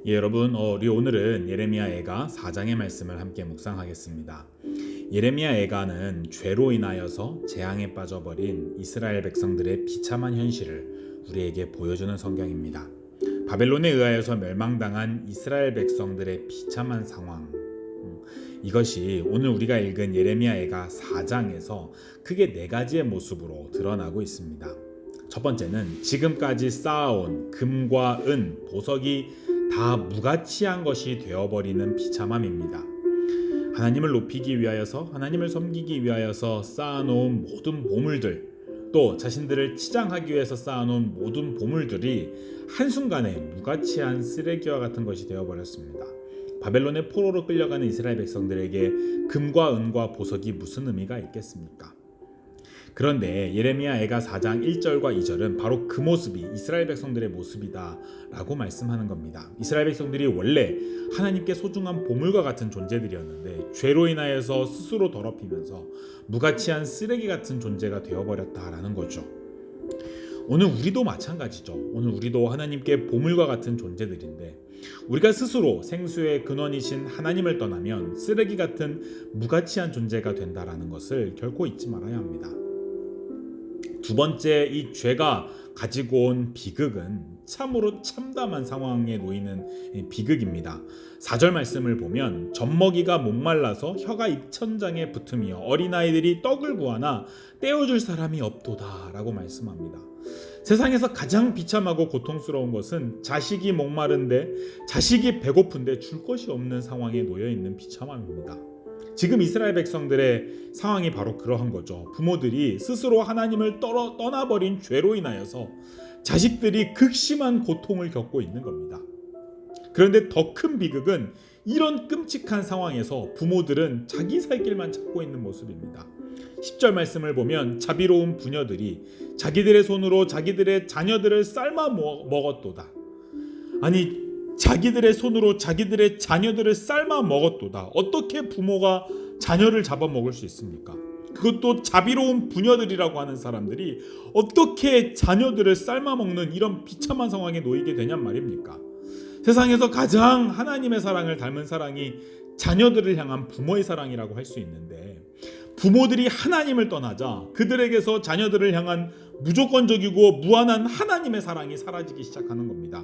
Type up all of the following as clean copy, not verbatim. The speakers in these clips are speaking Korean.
여러분, 우리 오늘은 예레미야 애가 4장의 말씀을 함께 묵상하겠습니다. 예레미야 애가는 죄로 인하여서 재앙에 빠져버린 이스라엘 백성들의 비참한 현실을 우리에게 보여주는 성경입니다. 바벨론에 의하여서 멸망당한 이스라엘 백성들의 비참한 상황, 이것이 오늘 우리가 읽은 예레미야 애가 4장에서 크게 4가지의 모습으로 드러나고 있습니다. 첫 번째는 지금까지 쌓아온 금과 은, 보석이 다 무가치한 것이 되어버리는 비참함입니다. 하나님을 높이기 위하여서, 하나님을 섬기기 위하여서 쌓아놓은 모든 보물들, 또 자신들을 치장하기 위해서 쌓아놓은 모든 보물들이 한순간에 무가치한 쓰레기와 같은 것이 되어버렸습니다. 바벨론의 포로로 끌려가는 이스라엘 백성들에게 금과 은과 보석이 무슨 의미가 있겠습니까? 그런데 예레미야 애가 4장 1절과 2절은 바로 그 모습이 이스라엘 백성들의 모습이다 라고 말씀하는 겁니다. 이스라엘 백성들이 원래 하나님께 소중한 보물과 같은 존재들이었는데 죄로 인하여서 스스로 더럽히면서 무가치한 쓰레기 같은 존재가 되어버렸다라는 거죠. 오늘 우리도 마찬가지죠. 오늘 우리도 하나님께 보물과 같은 존재들인데 우리가 스스로 생수의 근원이신 하나님을 떠나면 쓰레기 같은 무가치한 존재가 된다라는 것을 결코 잊지 말아야 합니다. 두 번째, 이 죄가 가지고 온 비극은 참으로 참담한 상황에 놓이는 비극입니다. 4절 말씀을 보면 젖먹이가 목말라서 혀가 입천장에 붙으며 어린아이들이 떡을 구하나 떼어줄 사람이 없도다 라고 말씀합니다. 세상에서 가장 비참하고 고통스러운 것은 자식이 목마른데, 자식이 배고픈데 줄 것이 없는 상황에 놓여있는 비참함입니다. 지금 이스라엘 백성들의 상황이 바로 그러한 거죠. 부모들이 스스로 하나님을 떠나버린 죄로 인하여서 자식들이 극심한 고통을 겪고 있는 겁니다. 그런데 더 큰 비극은 이런 끔찍한 상황에서 부모들은 자기 살 길만 찾고 있는 모습입니다. 10절 말씀을 보면 자비로운 부녀들이 자기들의 손으로 자기들의 자녀들을 삶아 먹었도다. 아니, 자기들의 손으로 자기들의 자녀들을 삶아 먹었도다. 어떻게 부모가 자녀를 잡아먹을 수 있습니까? 그것도 자비로운 부녀들이라고 하는 사람들이 어떻게 자녀들을 삶아 먹는 이런 비참한 상황에 놓이게 되냔 말입니까? 세상에서 가장 하나님의 사랑을 닮은 사랑이 자녀들을 향한 부모의 사랑이라고 할 수 있는데, 부모들이 하나님을 떠나자 그들에게서 자녀들을 향한 무조건적이고 무한한 하나님의 사랑이 사라지기 시작하는 겁니다.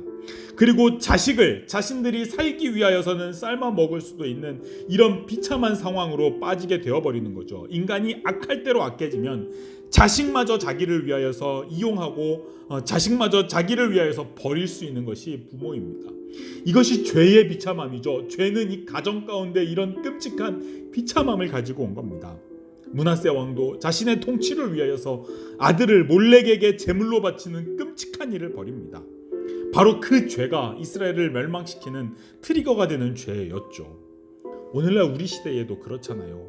그리고 자신들이 살기 위하여서는 삶아 먹을 수도 있는 이런 비참한 상황으로 빠지게 되어버리는 거죠. 인간이 악할 대로 악해지면 자식마저 자기를 위하여서 이용하고 자식마저 자기를 위하여서 버릴 수 있는 것이 부모입니다. 이것이 죄의 비참함이죠. 죄는 이 가정 가운데 이런 끔찍한 비참함을 가지고 온 겁니다. 므낫세 왕도 자신의 통치를 위하여서 아들을 몰렉에게 제물로 바치는 끔찍한 일을 벌입니다. 바로 그 죄가 이스라엘을 멸망시키는 트리거가 되는 죄였죠. 오늘날 우리 시대에도 그렇잖아요.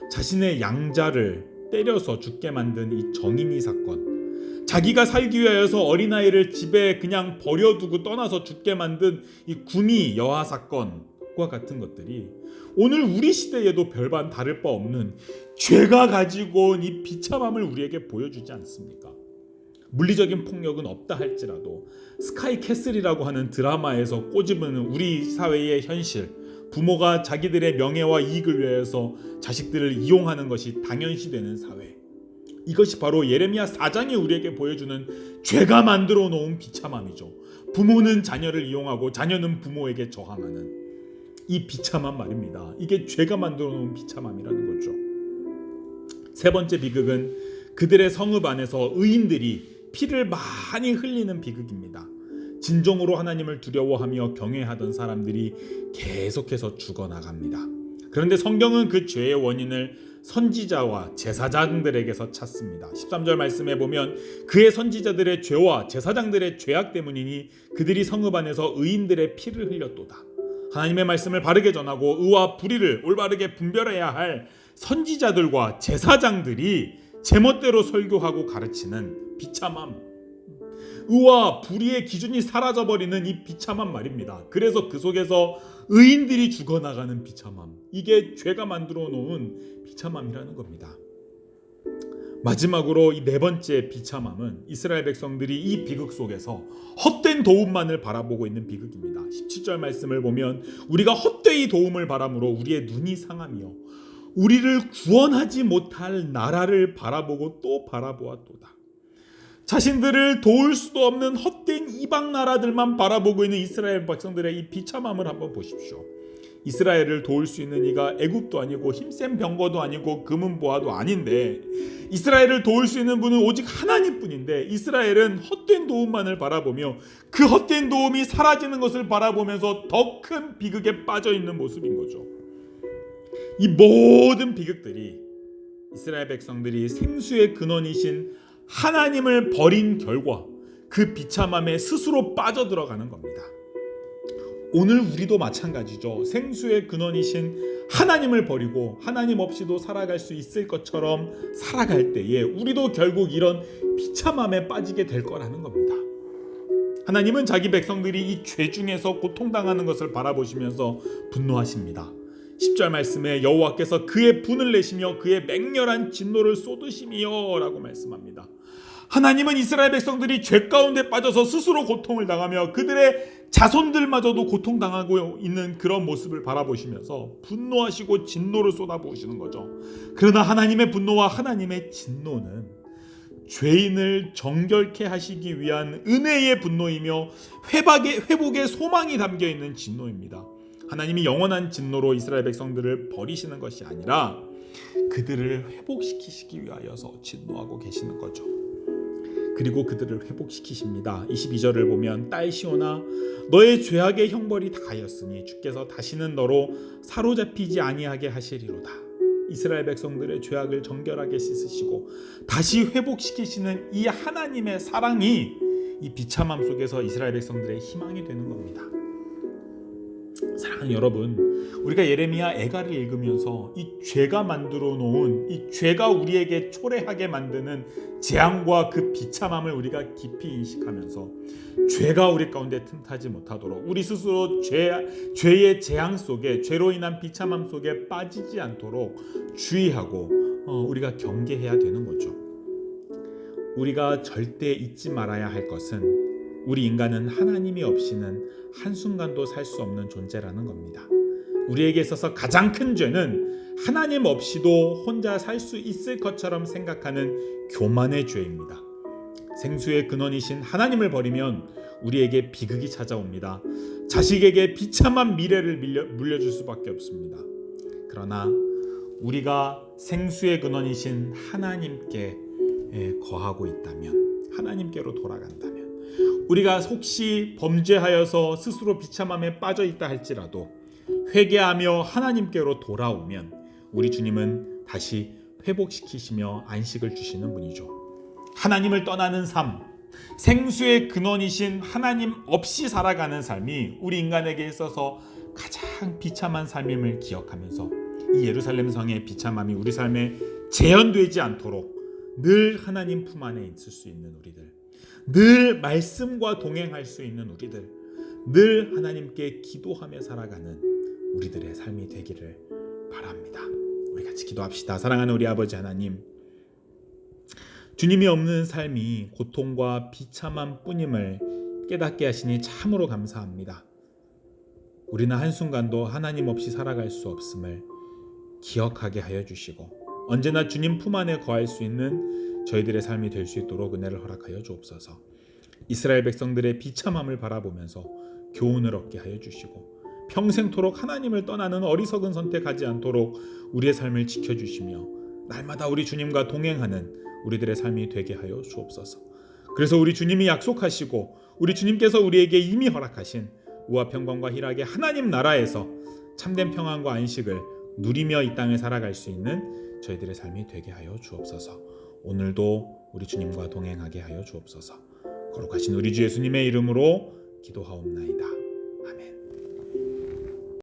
자신의 양자를 때려서 죽게 만든 이 정인이 사건, 자기가 살기 위하여서 어린아이를 집에 그냥 버려두고 떠나서 죽게 만든 이 구미 여아 사건과 같은 것들이 오늘 우리 시대에도 별반 다를 바 없는 죄가 가지고 온 이 비참함을 우리에게 보여주지 않습니까? 물리적인 폭력은 없다 할지라도 스카이 캐슬이라고 하는 드라마에서 꼬집은 우리 사회의 현실, 부모가 자기들의 명예와 이익을 위해서 자식들을 이용하는 것이 당연시되는 사회, 이것이 바로 예레미야 4장이 우리에게 보여주는 죄가 만들어 놓은 비참함이죠. 부모는 자녀를 이용하고 자녀는 부모에게 저항하는 이 비참한 말입니다. 이게 죄가 만들어 놓은 비참함이라는 거죠. 세 번째 비극은 그들의 성읍 안에서 의인들이 피를 많이 흘리는 비극입니다. 진정으로 하나님을 두려워하며 경외하던 사람들이 계속해서 죽어나갑니다. 그런데 성경은 그 죄의 원인을 선지자와 제사장들에게서 찾습니다. 13절 말씀에 보면 그의 선지자들의 죄와 제사장들의 죄악 때문이니 그들이 성읍 안에서 의인들의 피를 흘렸도다. 하나님의 말씀을 바르게 전하고 의와 불의를 올바르게 분별해야 할 선지자들과 제사장들이 제멋대로 설교하고 가르치는 비참함, 의와 불의의 기준이 사라져버리는 이 비참한 말입니다. 그래서 그 속에서 의인들이 죽어나가는 비참함, 이게 죄가 만들어 놓은 비참함이라는 겁니다. 마지막으로 이 네 번째 비참함은 이스라엘 백성들이 이 비극 속에서 헛된 도움만을 바라보고 있는 비극입니다. 17절 말씀을 보면 우리가 헛되이 도움을 바람으로 우리의 눈이 상하며 우리를 구원하지 못할 나라를 바라보고 또 바라보았도다. 자신들을 도울 수도 없는 헛된 이방 나라들만 바라보고 있는 이스라엘 백성들의 이 비참함을 한번 보십시오. 이스라엘을 도울 수 있는 이가 애굽도 아니고 힘센 병거도 아니고 금은 보화도 아닌데, 이스라엘을 도울 수 있는 분은 오직 하나님뿐인데 이스라엘은 헛된 도움만을 바라보며 그 헛된 도움이 사라지는 것을 바라보면서 더 큰 비극에 빠져 있는 모습인 거죠. 이 모든 비극들이 이스라엘 백성들이 생수의 근원이신 하나님을 버린 결과 그 비참함에 스스로 빠져들어가는 겁니다. 오늘 우리도 마찬가지죠. 생수의 근원이신 하나님을 버리고 하나님 없이도 살아갈 수 있을 것처럼 살아갈 때에 우리도 결국 이런 비참함에 빠지게 될 거라는 겁니다. 하나님은 자기 백성들이 이 죄 중에서 고통당하는 것을 바라보시면서 분노하십니다. 10절 말씀에 여호와께서 그의 분을 내시며 그의 맹렬한 진노를 쏟으시며 라고 말씀합니다. 하나님은 이스라엘 백성들이 죄 가운데 빠져서 스스로 고통을 당하며 그들의 자손들마저도 고통당하고 있는 그런 모습을 바라보시면서 분노하시고 진노를 쏟아부으시는 거죠. 그러나 하나님의 분노와 하나님의 진노는 죄인을 정결케 하시기 위한 은혜의 분노이며 회복의 소망이 담겨있는 진노입니다. 하나님이 영원한 진노로 이스라엘 백성들을 버리시는 것이 아니라 그들을 회복시키시기 위하여서 진노하고 계시는 거죠. 그리고 그들을 회복시키십니다. 22절을 보면 딸 시온아 너의 죄악의 형벌이 다하였으니 주께서 다시는 너로 사로잡히지 아니하게 하시리로다. 이스라엘 백성들의 죄악을 정결하게 씻으시고 다시 회복시키시는 이 하나님의 사랑이 이 비참함 속에서 이스라엘 백성들의 희망이 되는 겁니다. 사랑하는 여러분, 우리가 예레미야 애가를 읽으면서 이 죄가 만들어 놓은 이 죄가 우리에게 초래하게 만드는 재앙과 그 비참함을 우리가 깊이 인식하면서 죄가 우리 가운데 틈타지 못하도록 우리 스스로 죄의 재앙 속에, 죄로 인한 비참함 속에 빠지지 않도록 주의하고 우리가 경계해야 되는 거죠. 우리가 절대 잊지 말아야 할 것은 우리 인간은 하나님이 없이는 한순간도 살 수 없는 존재라는 겁니다. 우리에게 있어서 가장 큰 죄는 하나님 없이도 혼자 살 수 있을 것처럼 생각하는 교만의 죄입니다. 생수의 근원이신 하나님을 버리면 우리에게 비극이 찾아옵니다. 자식에게 비참한 미래를 물려줄 수밖에 없습니다. 그러나 우리가 생수의 근원이신 하나님께 거하고 있다면, 하나님께로 돌아간다면, 우리가 혹시 범죄하여서 스스로 비참함에 빠져 있다 할지라도 회개하며 하나님께로 돌아오면 우리 주님은 다시 회복시키시며 안식을 주시는 분이죠. 하나님을 떠나는 삶, 생수의 근원이신 하나님 없이 살아가는 삶이 우리 인간에게 있어서 가장 비참한 삶임을 기억하면서 이 예루살렘 성의 비참함이 우리 삶에 재현되지 않도록 늘 하나님 품 안에 있을 수 있는 우리들, 늘 말씀과 동행할 수 있는 우리들, 늘 하나님께 기도하며 살아가는 우리들의 삶이 되기를 바랍니다. 우리 같이 기도합시다. 사랑하는 우리 아버지 하나님, 주님이 없는 삶이 고통과 비참함 뿐임을 깨닫게 하시니 참으로 감사합니다. 우리는 한순간도 하나님 없이 살아갈 수 없음을 기억하게 하여 주시고 언제나 주님 품 안에 거할 수 있는 저희들의 삶이 될 수 있도록 은혜를 허락하여 주옵소서. 이스라엘 백성들의 비참함을 바라보면서 교훈을 얻게 하여 주시고 평생토록 하나님을 떠나는 어리석은 선택하지 않도록 우리의 삶을 지켜주시며 날마다 우리 주님과 동행하는 우리들의 삶이 되게 하여 주옵소서. 그래서 우리 주님이 약속하시고 우리 주님께서 우리에게 이미 허락하신 우와 평강과 희락의 하나님 나라에서 참된 평안과 안식을 누리며 이 땅을 살아갈 수 있는 저희들의 삶이 되게 하여 주옵소서. 오늘도 우리 주님과 동행하게 하여 주옵소서. 거룩하신 우리 주 예수님의 이름으로 기도하옵나이다.